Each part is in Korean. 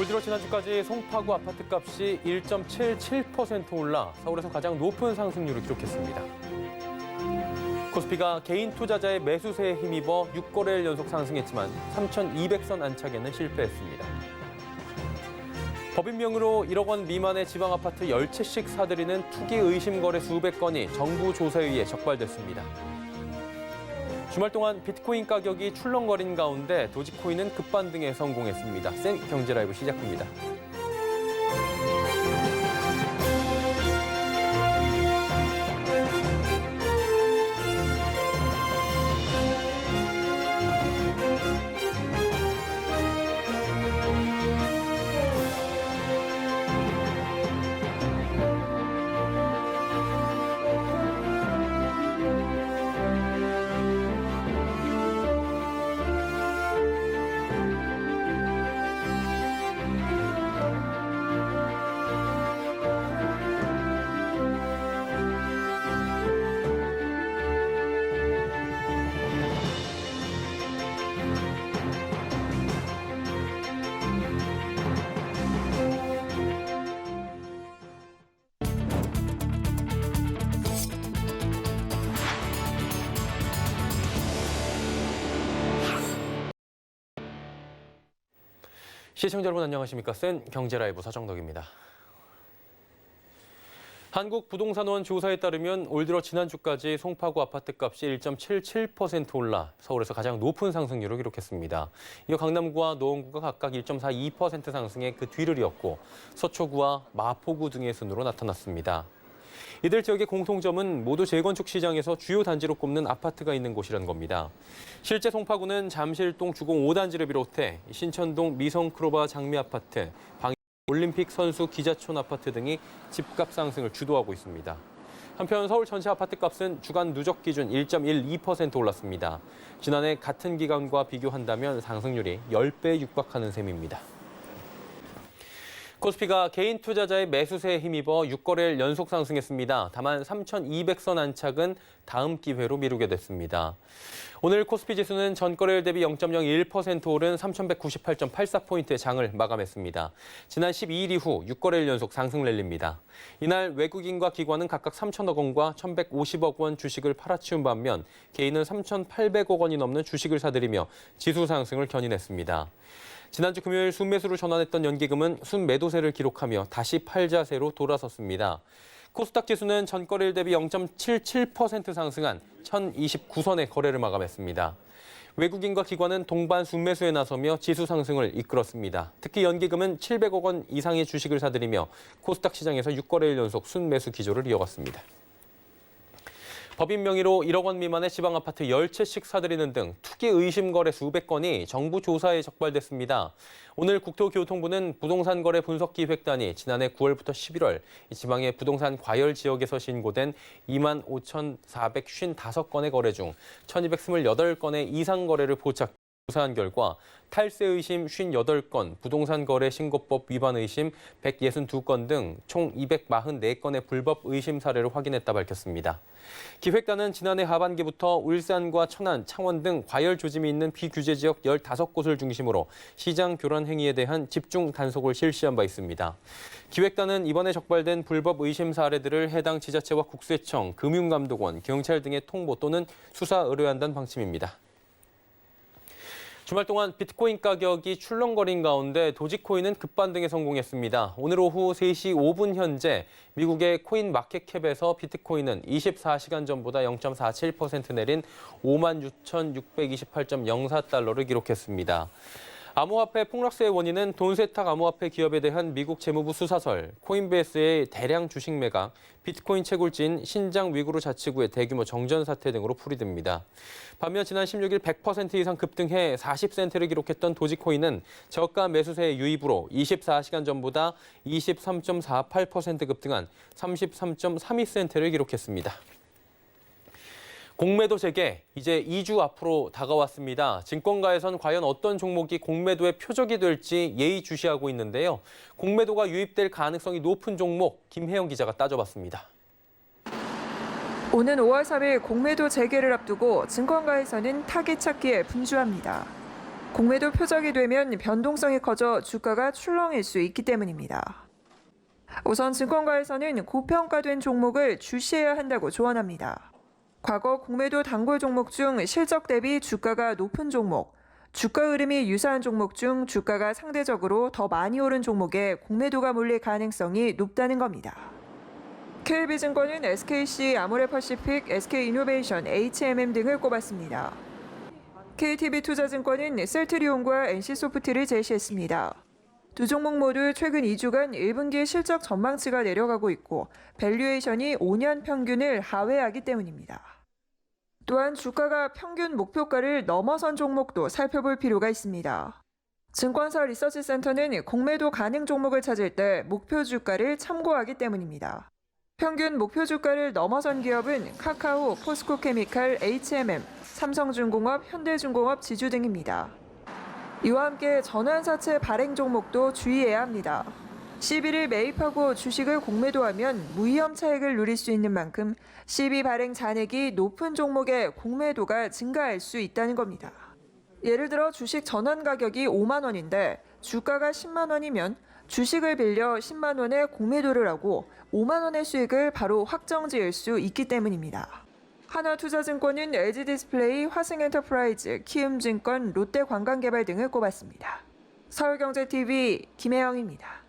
올 들어 지난주까지 송파구 아파트값이 1.77% 올라 서울에서 가장 높은 상승률을 기록했습니다. 코스피가 개인 투자자의 매수세에 힘입어 6거래일 연속 상승했지만 3,200선 안착에는 실패했습니다. 법인명의로 1억 원 미만의 지방 아파트 10채씩 사들이는 투기 의심 거래 수백 건이 정부 조사에 의해 적발됐습니다. 주말 동안 비트코인 가격이 출렁거린 가운데 도지코인은 급반등에 성공했습니다. 센 경제라이브 시작합니다. 시청자 여러분 안녕하십니까? 센 경제라이브 서정덕입니다. 한국부동산원 조사에 따르면 올 들어 지난주까지 송파구 아파트값이 1.77% 올라 서울에서 가장 높은 상승률을 기록했습니다. 이어 강남구와 노원구가 각각 1.42% 상승해 그 뒤를 이었고 서초구와 마포구 등의 순으로 나타났습니다. 이들 지역의 공통점은 모두 재건축 시장에서 주요 단지로 꼽는 아파트가 있는 곳이라는 겁니다. 실제 송파구는 잠실동 주공 5단지를 비롯해 신천동 미성크로바 장미아파트, 올림픽 선수 기자촌 아파트 등이 집값 상승을 주도하고 있습니다. 한편 서울 전체 아파트값은 주간 누적 기준 1.12% 올랐습니다. 지난해 같은 기간과 비교한다면 상승률이 10배 육박하는 셈입니다. 코스피가 개인 투자자의 매수세에 힘입어 6거래일 연속 상승했습니다. 다만 3,200선 안착은 다음 기회로 미루게 됐습니다. 오늘 코스피 지수는 전거래일 대비 0.01% 오른 3,198.84포인트의 장을 마감했습니다. 지난 12일 이후 6거래일 연속 상승 랠리입니다. 이날 외국인과 기관은 각각 3천억 원과 1,150억 원 주식을 팔아치운 반면 개인은 3,800억 원이 넘는 주식을 사들이며 지수 상승을 견인했습니다. 지난주 금요일 순매수로 전환했던 연기금은 순매도세를 기록하며 다시 팔자세로 돌아섰습니다. 코스닥 지수는 전거래일 대비 0.77% 상승한 1,029선의 거래를 마감했습니다. 외국인과 기관은 동반 순매수에 나서며 지수 상승을 이끌었습니다. 특히 연기금은 700억 원 이상의 주식을 사들이며 코스닥 시장에서 6거래일 연속 순매수 기조를 이어갔습니다. 법인 명의로 1억 원 미만의 지방 아파트 10채씩 사들이는 등 투기 의심 거래 수백 건이 정부 조사에 적발됐습니다. 오늘 국토교통부는 부동산 거래 분석기획단이 지난해 9월부터 11월 지방의 부동산 과열 지역에서 신고된 25,455건의 거래 중 1,228건의 이상 거래를 포착 조사한 결과 탈세 의심 58건, 부동산 거래 신고법 위반 의심 162건 등 총 244건의 불법 의심 사례를 확인했다 밝혔습니다. 기획단은 지난해 하반기부터 울산과 천안, 창원 등 과열 조짐이 있는 비규제 지역 15곳을 중심으로 시장 교란 행위에 대한 집중 단속을 실시한 바 있습니다. 기획단은 이번에 적발된 불법 의심 사례들을 해당 지자체와 국세청, 금융감독원, 경찰 등의 통보 또는 수사 의뢰한다는 방침입니다. 주말 동안 비트코인 가격이 출렁거린 가운데 도지코인은 급반등에 성공했습니다. 오늘 오후 3시 5분 현재 미국의 코인 마켓캡에서 비트코인은 24시간 전보다 0.47% 내린 56,628.04달러를 기록했습니다. 암호화폐 폭락세의 원인은 돈 세탁 암호화폐 기업에 대한 미국 재무부 수사설, 코인베이스의 대량 주식 매각, 비트코인 채굴지인 신장 위구르 자치구의 대규모 정전 사태 등으로 풀이됩니다. 반면 지난 16일 100% 이상 급등해 40센트를 기록했던 도지코인은 저가 매수세의 유입으로 24시간 전보다 23.48% 급등한 33.32센트를 기록했습니다. 공매도 재개, 이제 2주 앞으로 다가왔습니다. 증권가에선 과연 어떤 종목이 공매도의 표적이 될지 예의주시하고 있는데요. 공매도가 유입될 가능성이 높은 종목, 김혜영 기자가 따져봤습니다. 오는 5월 3일 공매도 재개를 앞두고 증권가에서는 타깃 찾기에 분주합니다. 공매도 표적이 되면 변동성이 커져 주가가 출렁일 수 있기 때문입니다. 우선 증권가에서는 고평가된 종목을 주시해야 한다고 조언합니다. 과거 공매도 단골 종목 중 실적 대비 주가가 높은 종목, 주가 흐름이 유사한 종목 중 주가가 상대적으로 더 많이 오른 종목에 공매도가 몰릴 가능성이 높다는 겁니다. KB증권은 SKC, 아모레퍼시픽, SK이노베이션, HMM 등을 꼽았습니다. KTB투자증권은 셀트리온과 NC소프트를 제시했습니다. 두 종목 모두 최근 2주간 1분기 실적 전망치가 내려가고 있고 밸류에이션이 5년 평균을 하회하기 때문입니다. 또한 주가가 평균 목표가를 넘어선 종목도 살펴볼 필요가 있습니다. 증권사 리서치센터는 공매도 가능 종목을 찾을 때 목표 주가를 참고하기 때문입니다. 평균 목표 주가를 넘어선 기업은 카카오, 포스코케미칼, HMM, 삼성중공업, 현대중공업, 지주 등입니다. 이와 함께 전환사채 발행 종목도 주의해야 합니다. CB를 매입하고 주식을 공매도하면 무위험 차익을 누릴 수 있는 만큼 CB 발행 잔액이 높은 종목의 공매도가 증가할 수 있다는 겁니다. 예를 들어 주식 전환 가격이 5만 원인데 주가가 10만 원이면 주식을 빌려 10만 원에 공매도를 하고 5만 원의 수익을 바로 확정지을 수 있기 때문입니다. 하나투자증권은 LG디스플레이, 화승엔터프라이즈, 키움증권, 롯데관광개발 등을 꼽았습니다. 서울경제TV 김혜영입니다.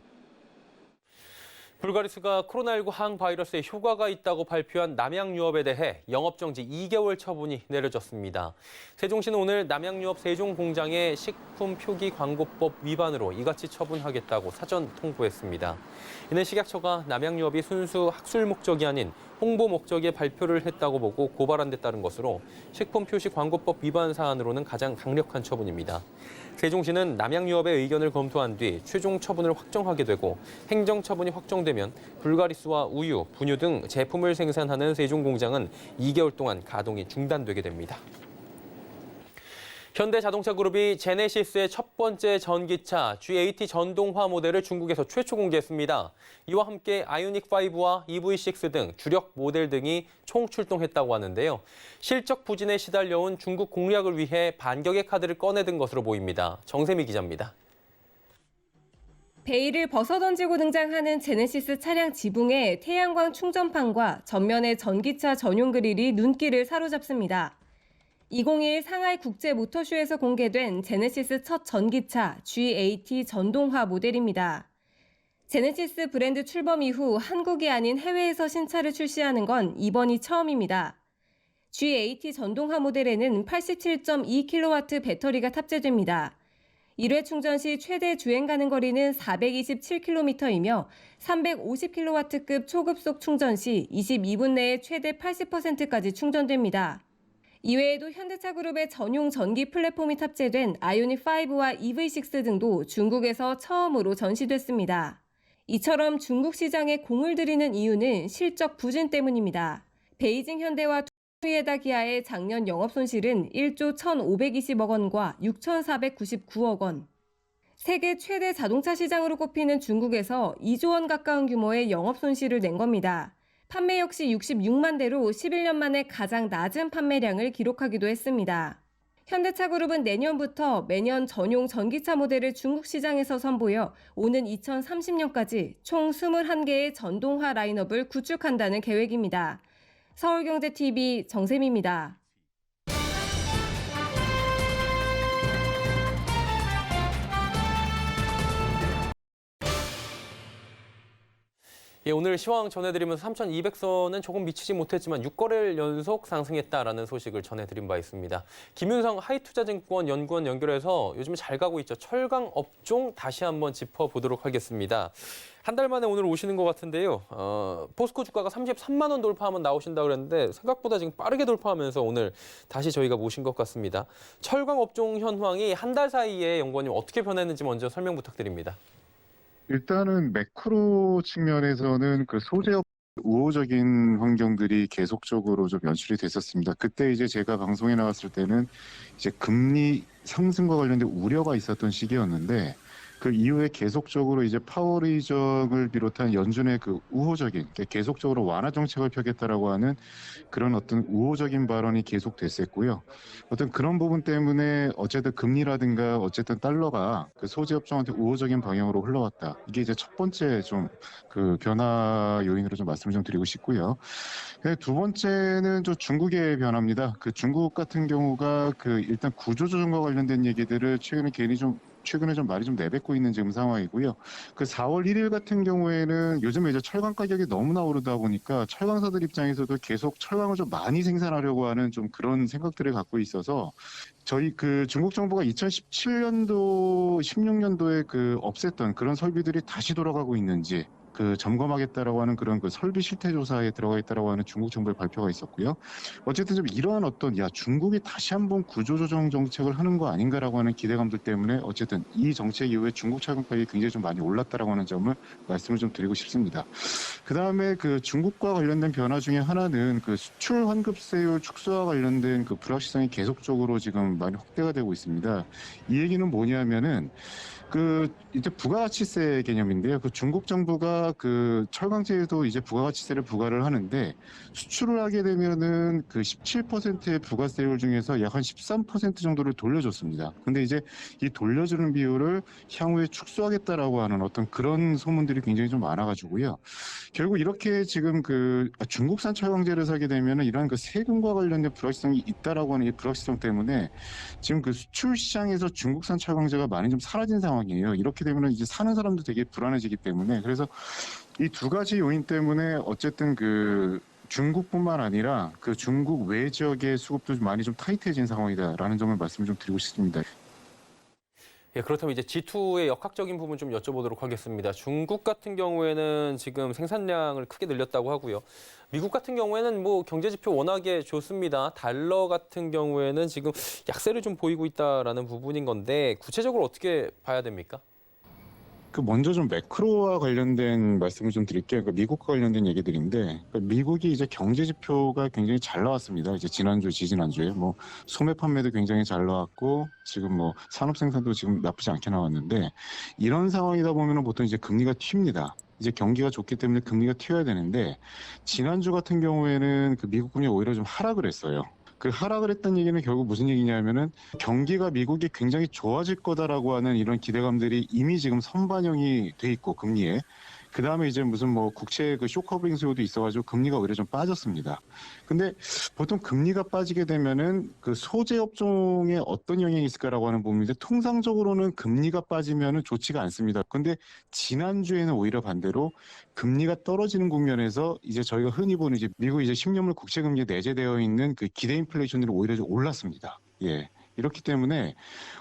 불가리스가 코로나19 항바이러스에 효과가 있다고 발표한 남양유업에 대해 영업정지 2개월 처분이 내려졌습니다. 세종시는 오늘 남양유업 세종공장의 식품표기광고법 위반으로 이같이 처분하겠다고 사전 통보했습니다. 이는 식약처가 남양유업이 순수 학술 목적이 아닌 홍보 목적의 발표를 했다고 보고 고발한 데 따른 것으로 식품표시광고법 위반 사안으로는 가장 강력한 처분입니다. 세종시는 남양유업의 의견을 검토한 뒤 최종 처분을 확정하게 되고 행정처분이 확정되면 불가리스와 우유, 분유 등 제품을 생산하는 세종공장은 2개월 동안 가동이 중단되게 됩니다. 현대자동차그룹이 제네시스의 첫 번째 전기차 GAT 전동화 모델을 중국에서 최초 공개했습니다. 이와 함께 아이오닉5와 EV6 등 주력 모델 등이 총출동했다고 하는데요. 실적 부진에 시달려온 중국 공략을 위해 반격의 카드를 꺼내든 것으로 보입니다. 정세미 기자입니다. 베일을 벗어던지고 등장하는 제네시스 차량 지붕에 태양광 충전판과 전면의 전기차 전용 그릴이 눈길을 사로잡습니다. 2021 상하이 국제 모터쇼에서 공개된 제네시스 첫 전기차 GAT 전동화 모델입니다. 제네시스 브랜드 출범 이후 한국이 아닌 해외에서 신차를 출시하는 건 이번이 처음입니다. GAT 전동화 모델에는 87.2kW 배터리가 탑재됩니다. 1회 충전 시 최대 주행 가능 거리는 427km이며 350kW급 초급속 충전 시 22분 내에 최대 80%까지 충전됩니다. 이외에도 현대차그룹의 전용 전기 플랫폼이 탑재된 아이오닉5와 EV6 등도 중국에서 처음으로 전시됐습니다. 이처럼 중국 시장에 공을 들이는 이유는 실적 부진 때문입니다. 베이징 현대와 토요타 기아의 작년 영업 손실은 1조 1,520억 원과 6,499억 원. 세계 최대 자동차 시장으로 꼽히는 중국에서 2조 원 가까운 규모의 영업 손실을 낸 겁니다. 판매 역시 66만 대로 11년 만에 가장 낮은 판매량을 기록하기도 했습니다. 현대차그룹은 내년부터 매년 전용 전기차 모델을 중국 시장에서 선보여 오는 2030년까지 총 21개의 전동화 라인업을 구축한다는 계획입니다. 서울경제TV 정세미입니다. 예, 오늘 시황 전해드리면서 3,200선은 조금 미치지 못했지만 6거래일 연속 상승했다라는 소식을 전해드린 바 있습니다. 김윤성 하이투자증권 연구원 연결해서 요즘 잘 가고 있죠. 철강 업종 다시 한번 짚어보도록 하겠습니다. 한 달 만에 오늘 오시는 것 같은데요. 포스코 주가가 33만 원 돌파하면 나오신다고 그랬는데 생각보다 지금 빠르게 돌파하면서 오늘 다시 저희가 모신 것 같습니다. 철강 업종 현황이 한 달 사이에 연구원님 어떻게 변했는지 먼저 설명 부탁드립니다. 일단은 매크로 측면에서는 그 소재업 우호적인 환경들이 계속적으로 좀 연출이 됐었습니다. 그때 이제 제가 방송에 나왔을 때는 이제 금리 상승과 관련된 우려가 있었던 시기였는데 그 이후에 계속적으로 이제 파월 의정을 비롯한 연준의 그 우호적인, 계속적으로 완화 정책을 펴겠다라고 하는 그런 어떤 우호적인 발언이 계속됐었고요. 어떤 그런 부분 때문에 어쨌든 금리라든가 어쨌든 달러가 그 소재 업종한테 우호적인 방향으로 흘러왔다. 이게 이제 첫 번째 좀 그 변화 요인으로 좀 말씀을 좀 드리고 싶고요. 두 번째는 좀 중국의 변화입니다. 그 중국 같은 경우가 그 일단 구조조정과 관련된 얘기들을 최근에 좀 많이 좀 내뱉고 있는 지금 상황이고요. 그 4월 1일 같은 경우에는 요즘에 이제 철강 가격이 너무나 오르다 보니까 철강사들 입장에서도 계속 철강을 좀 많이 생산하려고 하는 좀 그런 생각들을 갖고 있어서 저희 그 중국 정부가 2017년도, 16년도에 그 없앴던 그런 설비들이 다시 돌아가고 있는지 그 점검하겠다라고 하는 그런 그 설비 실태 조사에 들어가 있다라고 하는 중국 정부의 발표가 있었고요. 어쨌든 좀 이러한 어떤 중국이 다시 한번 구조조정 정책을 하는 거 아닌가라고 하는 기대감들 때문에 어쨌든 이 정책 이후에 중국 철강 가격이 굉장히 좀 많이 올랐다라고 하는 점을 말씀을 좀 드리고 싶습니다. 그 다음에 그 중국과 관련된 변화 중에 하나는 그 수출 환급세율 축소와 관련된 그 불확실성이 계속적으로 지금 많이 확대가 되고 있습니다. 이 얘기는 뭐냐면은 그 이제 부가가치세 개념인데요. 그 중국 정부가 그 철강제에도 이제 부가가치세를 부과를 하는데 수출을 하게 되면은 그 17%의 부가세율 중에서 약 한 13% 정도를 돌려줬습니다. 근데 이제 이 돌려주는 비율을 향후에 축소하겠다라고 하는 어떤 그런 소문들이 굉장히 좀 많아가지고요. 결국 이렇게 지금 그 중국산 철강제를 사게 되면은 이러한 그 세금과 관련된 불확실성이 있다라고 하는 이 불확실성 때문에 지금 그 수출 시장에서 중국산 철강제가 많이 좀 사라진 상황이에요. 이렇게 되면은 이제 사는 사람도 되게 불안해지기 때문에 그래서 이 두 가지 요인 때문에 어쨌든 그 중국뿐만 아니라 그 중국 외 지역의 수급도 많이 좀 타이트해진 상황이다라는 점을 말씀을 좀 드리고 싶습니다. 예, 그렇다면 이제 G2의 역학적인 부분 좀 여쭤보도록 하겠습니다. 중국 같은 경우에는 지금 생산량을 크게 늘렸다고 하고요. 미국 같은 경우에는 뭐 경제 지표 워낙에 좋습니다. 달러 같은 경우에는 지금 약세를 좀 보이고 있다라는 부분인 건데 구체적으로 어떻게 봐야 됩니까? 그 먼저 좀 매크로와 관련된 말씀을 좀 드릴게요. 그러니까 미국과 관련된 얘기들인데 그러니까 미국이 이제 경제 지표가 굉장히 잘 나왔습니다. 이제 지난주, 지지난주에 뭐 소매 판매도 굉장히 잘 나왔고 지금 뭐 산업 생산도 지금 나쁘지 않게 나왔는데 이런 상황이다 보면은 보통 이제 금리가 튑니다. 이제 경기가 좋기 때문에 금리가 튀어야 되는데 지난주 같은 경우에는 그 미국 금리가 오히려 좀 하락을 했어요. 그 하락을 했다는 얘기는 결국 무슨 얘기냐면은 경기가 미국이 굉장히 좋아질 거다라고 하는 이런 기대감들이 이미 지금 선반영이 돼 있고 금리에 그 다음에 이제 무슨 뭐 국채 그 쇼커버링 수요도 있어가지고 금리가 오히려 좀 빠졌습니다. 근데 보통 금리가 빠지게 되면은 그 소재 업종에 어떤 영향이 있을까라고 하는 부분인데 통상적으로는 금리가 빠지면은 좋지가 않습니다. 근데 지난주에는 오히려 반대로 금리가 떨어지는 국면에서 이제 저희가 흔히 보는 이제 미국 이제 10년물 국채 금리에 내재되어 있는 그 기대 인플레이션들이 오히려 좀 올랐습니다. 예. 이렇기 때문에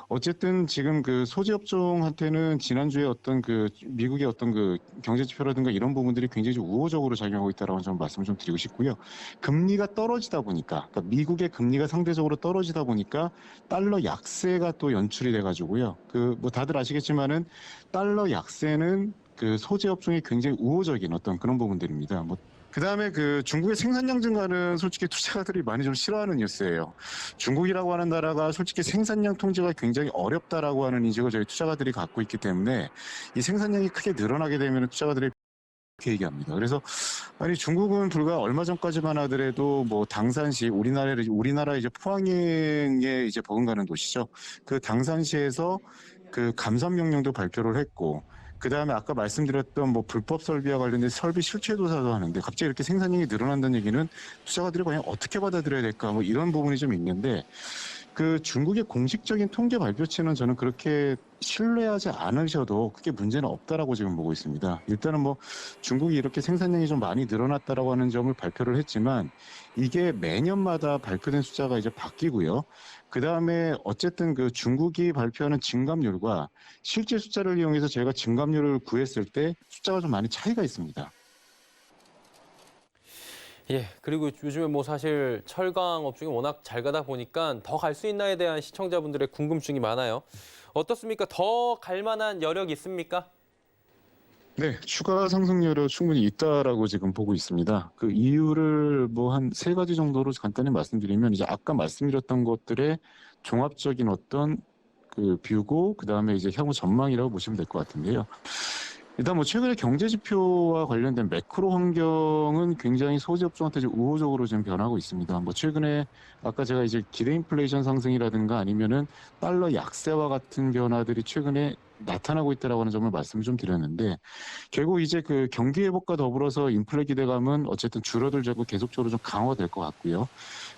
어쨌든 지금 그 소재 업종한테는 지난주에 어떤 그 미국의 어떤 그 경제 지표라든가 이런 부분들이 굉장히 좀 우호적으로 작용하고 있다라는 점 말씀을 좀 드리고 싶고요. 금리가 떨어지다 보니까 그러니까 미국의 금리가 상대적으로 떨어지다 보니까 달러 약세가 또 연출이 돼 가지고요. 그 뭐 다들 아시겠지만은 달러 약세는 그 소재 업종이 굉장히 우호적인 어떤 그런 부분들입니다. 뭐 그다음에 그 중국의 생산량 증가는 솔직히 투자가들이 많이 좀 싫어하는 뉴스예요. 중국이라고 하는 나라가 솔직히 생산량 통제가 굉장히 어렵다라고 하는 인식을 저희 투자가들이 갖고 있기 때문에 이 생산량이 크게 늘어나게 되면 투자가들이 그렇게 얘기합니다. 그래서 아니 중국은 불과 얼마 전까지만 하더라도 뭐 당산시 우리나라 이제 포항에 이제 버금가는 도시죠. 그 당산시에서 그 감산 명령도 발표를 했고 그 다음에 아까 말씀드렸던 뭐 불법 설비와 관련된 설비 실체 조사도 하는데 갑자기 이렇게 생산량이 늘어난다는 얘기는 투자가들이 과연 어떻게 받아들여야 될까 뭐 이런 부분이 좀 있는데 그 중국의 공식적인 통계 발표치는 저는 그렇게 신뢰하지 않으셔도 크게 문제는 없다라고 지금 보고 있습니다. 일단은 뭐 중국이 이렇게 생산량이 좀 많이 늘어났다라고 하는 점을 발표를 했지만 이게 매년마다 발표된 숫자가 이제 바뀌고요. 그 다음에 어쨌든 그 중국이 발표하는 증감률과 실제 숫자를 이용해서 저희가 증감률을 구했을 때 숫자가 좀 많이 차이가 있습니다. 예, 그리고 요즘에 뭐 사실 철강 업종이 워낙 잘 가다 보니까 더 갈 수 있나에 대한 시청자분들의 궁금증이 많아요. 어떻습니까? 더 갈 만한 여력이 있습니까? 네, 추가 상승률은 충분히 있다라고 지금 보고 있습니다. 그 이유를 뭐 한 세 가지 정도로 간단히 말씀드리면 이제 아까 말씀드렸던 것들의 종합적인 어떤 그 뷰고 그다음에 이제 향후 전망이라고 보시면 될 것 같은데요. 일단 뭐 최근에 경제 지표와 관련된 매크로 환경은 굉장히 소재 업종한테 좀 우호적으로 지금 변하고 있습니다. 뭐 최근에 아까 제가 이제 기대 인플레이션 상승이라든가 아니면은 달러 약세와 같은 변화들이 최근에 나타나고 있다라고 하는 점을 말씀을 좀 드렸는데 결국 이제 그 경기 회복과 더불어서 인플레 기대감은 어쨌든 줄어들자고 계속적으로 좀 강화될 것 같고요.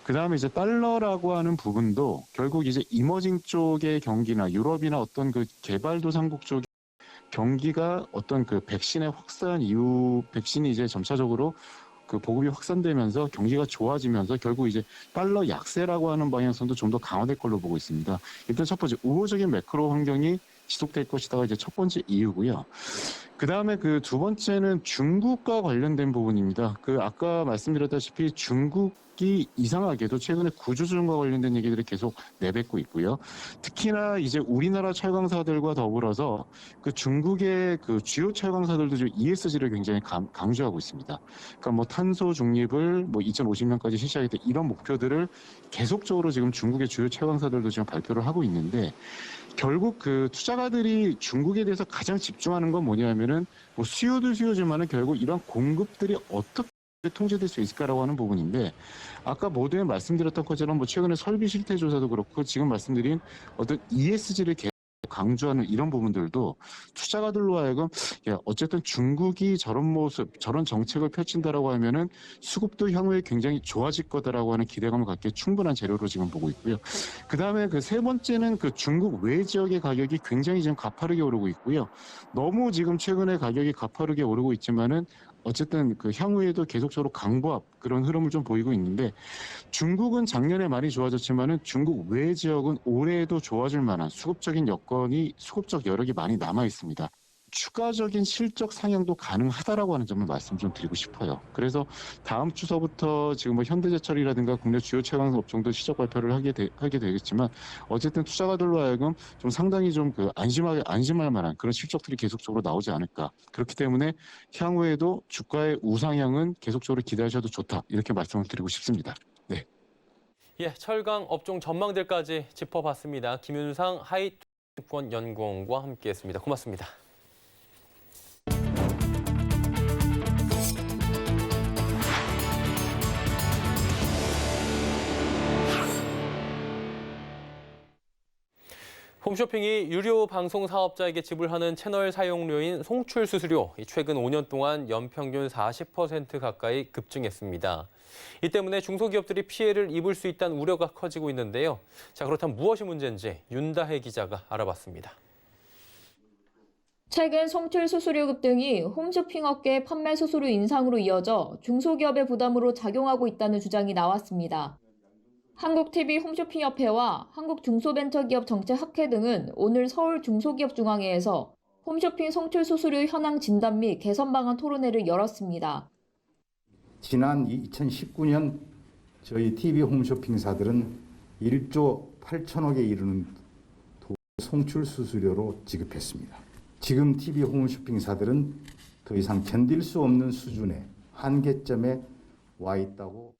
그 다음에 이제 달러라고 하는 부분도 결국 이제 이머징 쪽의 경기나 유럽이나 어떤 그 개발도상국 쪽 경기가 어떤 그 백신의 확산 이후 백신이 이제 점차적으로 그 보급이 확산되면서 경기가 좋아지면서 결국 이제 달러 약세라고 하는 방향성도 좀 더 강화될 걸로 보고 있습니다. 일단 첫 번째 우호적인 매크로 환경이 지속될 것이다가 이제 첫 번째 이유고요. 그 다음에 그 두 번째는 중국과 관련된 부분입니다. 그 아까 말씀드렸다시피 중국이 이상하게도 최근에 구조조정과 관련된 얘기들이 계속 내뱉고 있고요. 특히나 이제 우리나라 철강사들과 더불어서 그 중국의 그 주요 철강사들도 지금 ESG를 굉장히 강조하고 있습니다. 그러니까 뭐 탄소 중립을 뭐 2050년까지 실시하겠다 이런 목표들을 계속적으로 지금 중국의 주요 철강사들도 지금 발표를 하고 있는데 결국 그 투자가들이 중국에 대해서 가장 집중하는 건 뭐냐면은 뭐 수요도 수요지만은 결국 이런 공급들이 어떻게 통제될 수 있을까라고 하는 부분인데 아까 모두에 말씀드렸던 것처럼 뭐 최근에 설비 실태 조사도 그렇고 지금 말씀드린 어떤 ESG를 강조하는 이런 부분들도 투자가들로 하여금 야, 어쨌든 중국이 저런 모습, 저런 정책을 펼친다라고 하면은 수급도 향후에 굉장히 좋아질 거다라고 하는 기대감을 갖기에 충분한 재료로 지금 보고 있고요. 그 다음에 그 세 번째는 그 중국 외 지역의 가격이 굉장히 지금 가파르게 오르고 있고요. 너무 지금 최근에 가격이 가파르게 오르고 있지만은 어쨌든 그 향후에도 계속적으로 강보합 그런 흐름을 좀 보이고 있는데 중국은 작년에 많이 좋아졌지만은 중국 외 지역은 올해에도 좋아질 만한 수급적인 여건이 수급적 여력이 많이 남아 있습니다. 추가적인 실적 상향도 가능하다라고 하는 점을 말씀 좀 드리고 싶어요. 그래서 다음 주서부터 지금 뭐 현대제철이라든가 국내 주요 채광 업종도 실적 발표를 하게 되겠지만 어쨌든 투자가들로 하여금 좀 상당히 좀 그 안심할 만한 그런 실적들이 계속적으로 나오지 않을까. 그렇기 때문에 향후에도 주가의 우상향은 계속적으로 기대하셔도 좋다. 이렇게 말씀을 드리고 싶습니다. 네. 예, 철강 업종 전망들까지 짚어봤습니다. 김윤상 하이투자연구원과 함께했습니다. 고맙습니다. 홈쇼핑이 유료 방송 사업자에게 지불하는 채널 사용료인 송출 수수료, 최근 5년 동안 연평균 40% 가까이 급증했습니다. 이 때문에 중소기업들이 피해를 입을 수 있다는 우려가 커지고 있는데요. 자, 그렇다면 무엇이 문제인지 윤다혜 기자가 알아봤습니다. 최근 송출 수수료 급등이 홈쇼핑 업계 판매 수수료 인상으로 이어져 중소기업의 부담으로 작용하고 있다는 주장이 나왔습니다. 한국TV 홈쇼핑협회와 한국중소벤처기업정책학회 등은 오늘 서울 중소기업중앙회에서 홈쇼핑 송출 수수료 현황 진단 및 개선 방안 토론회를 열었습니다. 지난 2019년 저희 TV 홈쇼핑사들은 1조 8천억에 이르는 송출 수수료로 지급했습니다. 지금 TV 홈쇼핑사들은 더 이상 견딜 수 없는 수준의 한계점에 와 있다고.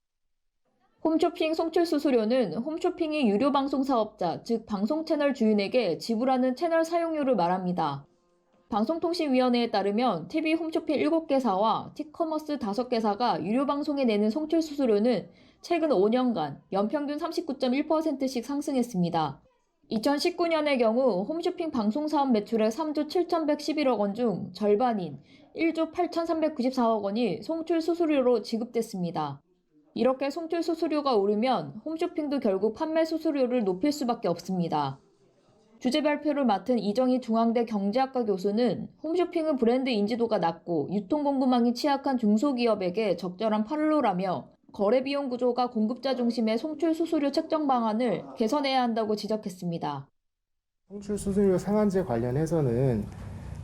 홈쇼핑 송출 수수료는 홈쇼핑이 유료 방송 사업자, 즉 방송 채널 주인에게 지불하는 채널 사용료를 말합니다. 방송통신위원회에 따르면 TV 홈쇼핑 7개사와 티커머스 5개사가 유료 방송에 내는 송출 수수료는 최근 5년간 연평균 39.1%씩 상승했습니다. 2019년의 경우 홈쇼핑 방송 사업 매출액 3조 7,111억 원 중 절반인 1조 8,394억 원이 송출 수수료로 지급됐습니다. 이렇게 송출 수수료가 오르면 홈쇼핑도 결국 판매 수수료를 높일 수밖에 없습니다. 주제 발표를 맡은 이정희 중앙대 경제학과 교수는 홈쇼핑은 브랜드 인지도가 낮고 유통공급망이 취약한 중소기업에게 적절한 판로라며 거래 비용 구조가 공급자 중심의 송출 수수료 책정 방안을 개선해야 한다고 지적했습니다. 송출 수수료 상한제 관련해서는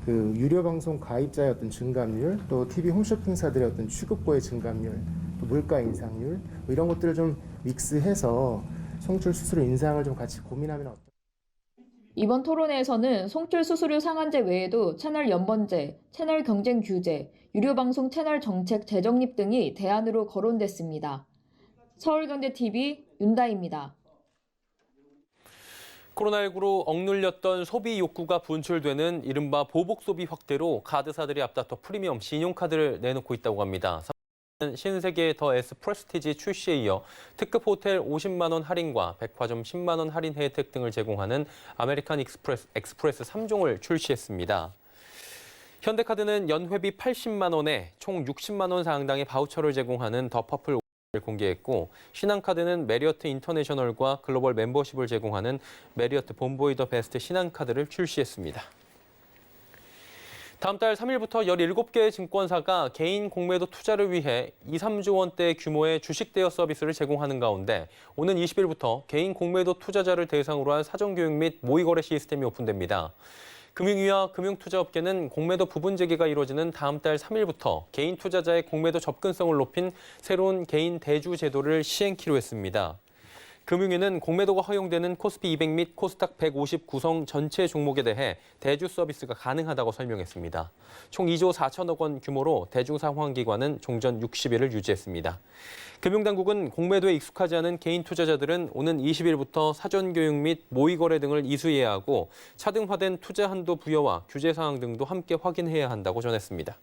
그 유료 방송 가입자의 어떤 증감률, 또 TV 홈쇼핑사들의 어떤 취급고의 증감률, 또 물가 인상률 뭐 이런 것들을 좀 믹스해서 송출 수수료 인상을 좀 같이 고민하면 어떨까? 이번 토론회에서는 송출 수수료 상한제 외에도 채널 연번제, 채널 경쟁 규제, 유료 방송 채널 정책 재정립 등이 대안으로 거론됐습니다. 서울경제TV 윤다희입니다. 코로나19로 억눌렸던 소비 욕구가 분출되는 이른바 보복 소비 확대로 카드사들이 앞다퉈 프리미엄 신용카드를 내놓고 있다고 합니다. 신세계 더 S 프레스티지 출시에 이어 특급 호텔 50만 원 할인과 백화점 10만 원 할인 혜택 등을 제공하는 아메리칸 익스프레스 3종을 출시했습니다. 현대카드는 연회비 80만 원에 총 60만 원 상당의 바우처를 제공하는 더 퍼플 를 공개했고, 신한카드는 메리어트 인터내셔널과 글로벌 멤버십을 제공하는 메리어트 본보이 더 베스트 신한카드를 출시했습니다. 다음 달 3일부터 17개의 증권사가 개인 공매도 투자를 위해 2, 3조 원대 규모의 주식 대여 서비스를 제공하는 가운데 오는 20일부터 개인 공매도 투자자를 대상으로 한 사전교육 및 모의거래 시스템이 오픈됩니다. 금융위와 금융투자업계는 공매도 부분 재개가 이루어지는 다음 달 3일부터 개인 투자자의 공매도 접근성을 높인 새로운 개인 대주 제도를 시행키로 했습니다. 금융위는 공매도가 허용되는 코스피 200 및 코스닥 150 구성 전체 종목에 대해 대주 서비스가 가능하다고 설명했습니다. 총 2조 4천억 원 규모로 대중상황기관은 종전 60일을 유지했습니다. 금융당국은 공매도에 익숙하지 않은 개인 투자자들은 오는 20일부터 사전교육 및 모의거래 등을 이수해야 하고 차등화된 투자 한도 부여와 규제 사항 등도 함께 확인해야 한다고 전했습니다.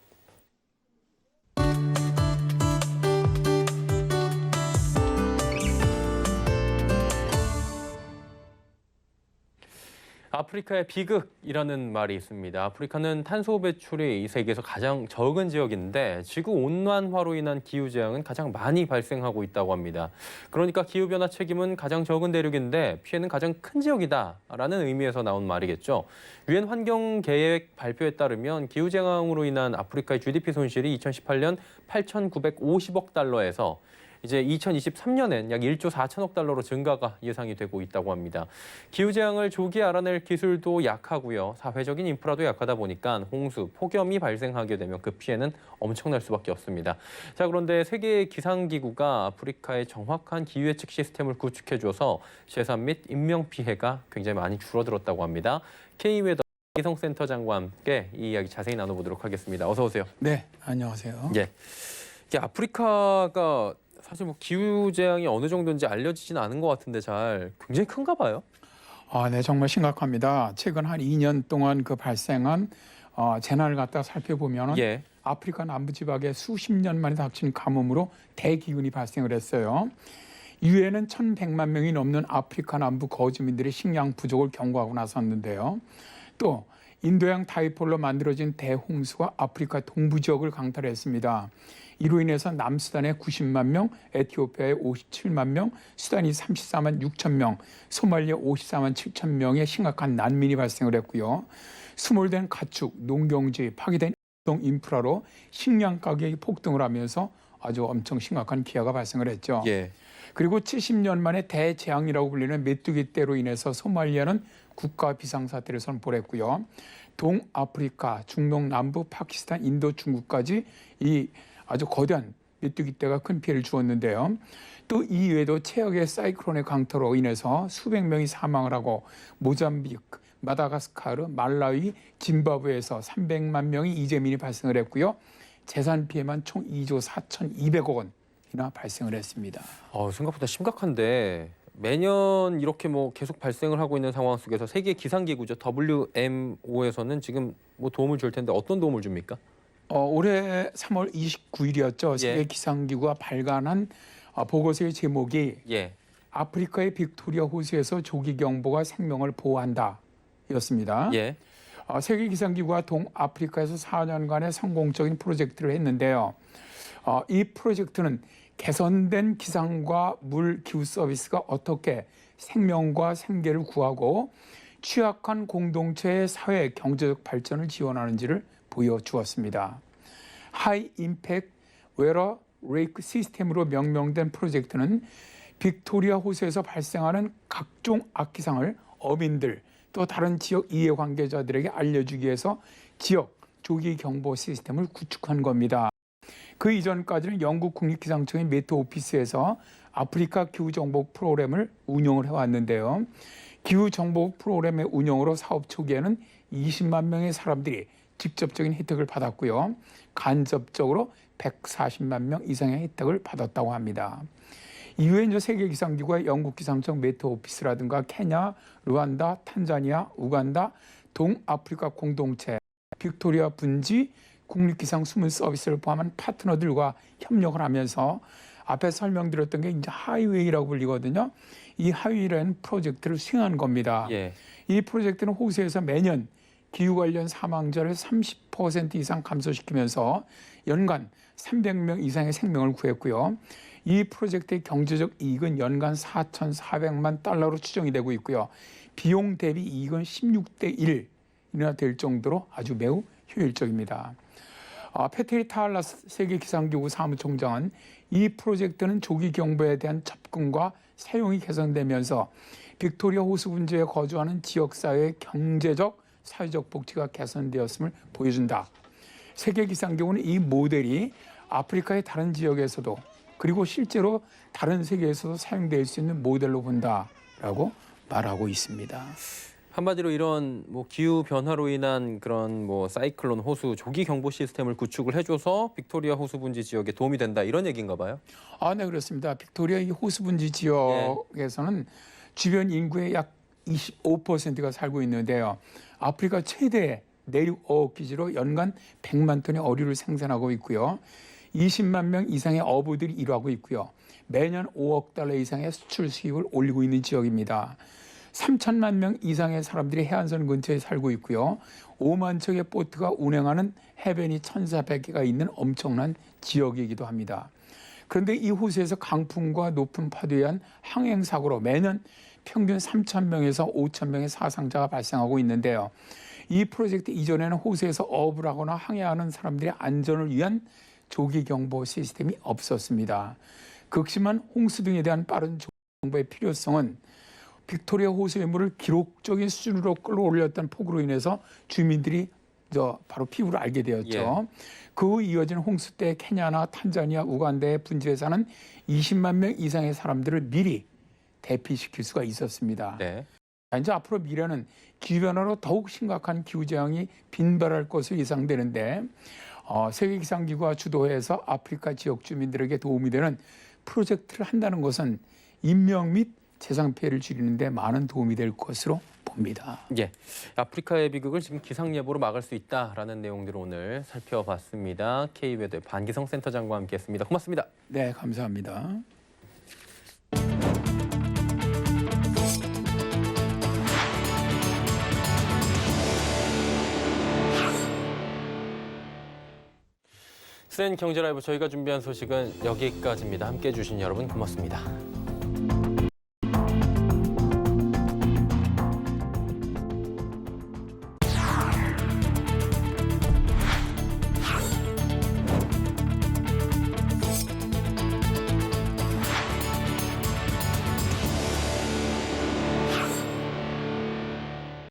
아프리카의 비극이라는 말이 있습니다. 아프리카는 탄소 배출이 세계에서 가장 적은 지역인데 지구온난화로 인한 기후재앙은 가장 많이 발생하고 있다고 합니다. 그러니까 기후변화 책임은 가장 적은 대륙인데 피해는 가장 큰 지역이다라는 의미에서 나온 말이겠죠. 유엔 환경계획 발표에 따르면 기후재앙으로 인한 아프리카의 GDP 손실이 2018년 8,950억 달러에서 이제 2023년엔 약 1조 4천억 달러로 증가가 예상이 되고 있다고 합니다. 기후재앙을 조기에 알아낼 기술도 약하고요. 사회적인 인프라도 약하다 보니까 홍수, 폭염이 발생하게 되면 그 피해는 엄청날 수밖에 없습니다. 자, 그런데 세계 기상기구가 아프리카의 정확한 기후예측 시스템을 구축해줘서 재산 및 인명 피해가 굉장히 많이 줄어들었다고 합니다. K웨더 기상센터장과 함께 이 이야기 자세히 나눠보도록 하겠습니다. 어서 오세요. 네, 안녕하세요. 예, 이게 아프리카가 사실 뭐 기후 재앙이 어느 정도인지 알려지진 않은 것 같은데 굉장히 큰가 봐요. 네, 정말 심각합니다. 최근 한 2년 동안 그 발생한 재난을 갖다 살펴보면 예. 아프리카 남부지방에 수십 년 만에 닥친 가뭄으로 대기근이 발생을 했어요. 유엔은 1,100만 명이 넘는 아프리카 남부 거주민들의 식량 부족을 경고하고 나섰는데요. 또 인도양 타이폴로 만들어진 대홍수가 아프리카 동부 지역을 강탈했습니다. 이로 인해서 남수단에 90만 명, 에티오피아에 57만 명, 수단이 34만 6천 명, 소말리아 54만 7천 명의 심각한 난민이 발생을 했고요. 수몰된 가축, 농경지, 파괴된 이동 인프라로 식량 가격이 폭등을 하면서 아주 엄청 심각한 기아가 발생을 했죠. 예. 그리고 70년 만에 대재앙이라고 불리는 메뚜기떼로 인해서 소말리아는 국가 비상사태를 선포했고요. 동아프리카, 중동 남부, 파키스탄, 인도, 중국까지 이 아주 거대한 메뚜기떼가 큰 피해를 주었는데요. 또 이외에도 최악의 사이클론의 강타로 인해서 수백 명이 사망을 하고 모잠비크, 마다가스카르, 말라위, 짐바브웨에서 300만 명의 이재민이 발생을 했고요. 재산 피해만 총 2조 4,200억 원이나 발생을 했습니다. 생각보다 심각한데 매년 이렇게 뭐 계속 발생을 하고 있는 상황 속에서 세계 기상기구죠. WMO에서는 지금 뭐 도움을 줄 텐데 어떤 도움을 줍니까? 올해 3월 29일이었죠. 세계 예. 기상기구가 발간한 보고서의 제목이 예. 아프리카의 빅토리아 호수에서 조기 경보가 생명을 보호한다 였습니다. 예. 세계 기상기구가 동아프리카에서 4년간의 성공적인 프로젝트를 했는데요. 이 프로젝트는 개선된 기상과 물 기후 서비스가 어떻게 생명과 생계를 구하고 취약한 공동체의 사회 경제적 발전을 지원하는지를 보여주었습니다. 하이 임팩트 웨더 레이크 시스템으로 명명된 프로젝트는 빅토리아 호수에서 발생하는 각종 악기상을 어민들 또 다른 지역 이해관계자들에게 알려주기 위해서 지역 조기 경보 시스템을 구축한 겁니다. 그 이전까지는 영국 국립기상청의 메트 오피스에서 아프리카 기후정보 프로그램을 운영을 해왔는데요. 기후정보 프로그램의 운영으로 사업 초기에는 20만 명의 사람들이 직접적인 혜택을 받았고요. 간접적으로 140만 명 이상의 혜택을 받았다고 합니다. 이후에 이제 세계 기상기구와 영국 기상청 메트 오피스라든가 케냐, 루안다, 탄자니아, 우간다, 동아프리카 공동체, 빅토리아 분지, 국립기상수문 서비스를 포함한 파트너들과 협력을 하면서 앞에 설명드렸던 게 이제 하이웨이라고 불리거든요. 이 하이웨이라는 프로젝트를 수행한 겁니다. 예. 이 프로젝트는 호수에서 매년 기후 관련 사망자를 30% 이상 감소시키면서 연간 300명 이상의 생명을 구했고요. 이 프로젝트의 경제적 이익은 연간 4,400만 달러로 추정이 되고 있고요. 비용 대비 이익은 16대 1이나 될 정도로 아주 매우 효율적입니다. 페테리 타알라스 세계기상기구 사무총장은 이 프로젝트는 조기 경보에 대한 접근과 사용이 개선되면서 빅토리아 호수 분지에 거주하는 지역사회의 경제적, 사회적 복지가 개선되었음을 보여준다. 세계기상기구는 이 모델이 아프리카의 다른 지역에서도 그리고 실제로 다른 세계에서도 사용될 수 있는 모델로 본다라고 말하고 있습니다. 한마디로 이런 뭐 기후 변화로 인한 그런 뭐 사이클론 호수 조기 경보 시스템을 구축을 해줘서 빅토리아 호수 분지 지역에 도움이 된다 이런 얘기인가 봐요. 네, 그렇습니다. 빅토리아 이 호수 분지 지역에서는 주변 인구의 약 25%가 살고 있는데요. 아프리카 최대 내륙 어업 기지로 연간 100만 톤의 어류를 생산하고 있고요. 20만 명 이상의 어부들이 일하고 있고요. 매년 5억 달러 이상의 수출 수입을 올리고 있는 지역입니다. 3천만 명 이상의 사람들이 해안선 근처에 살고 있고요. 5만 척의 보트가 운행하는 해변이 1,400개가 있는 엄청난 지역이기도 합니다. 그런데 이 호수에서 강풍과 높은 파도에 의한 항행 사고로 매년 평균 3,000명에서 5,000명의 사상자가 발생하고 있는데요. 이 프로젝트 이전에는 호수에서 어업을 하거나 항해하는 사람들의 안전을 위한 조기 경보 시스템이 없었습니다. 극심한 홍수 등에 대한 빠른 조기 경보의 필요성은 빅토리아 호수의 물을 기록적인 수준으로 끌어올렸던 폭우로 인해서 주민들이 바로 피부로 알게 되었죠. 그 후 이어진 홍수 때 케냐나 탄자니아, 우간다의 분지에 사는 20만 명 이상의 사람들을 미리 대피시킬 수가 있었습니다. 네. 이제 앞으로 미래는 기후변화로 더욱 심각한 기후재앙이 빈발할 것으로 예상되는데 세계기상기구가 주도해서 아프리카 지역 주민들에게 도움이 되는 프로젝트를 한다는 것은 인명 및 재산 피해를 줄이는 데 많은 도움이 될 것으로 봅니다. 예, 아프리카의 비극을 지금 기상예보로 막을 수 있다라는 내용들을 오늘 살펴봤습니다. K웨더의 반기성 센터장과 함께했습니다. 고맙습니다. 네, 감사합니다. 스랜 경제라이브 저희가 준비한 소식은 여기까지입니다. 함께해 주신 여러분 고맙습니다.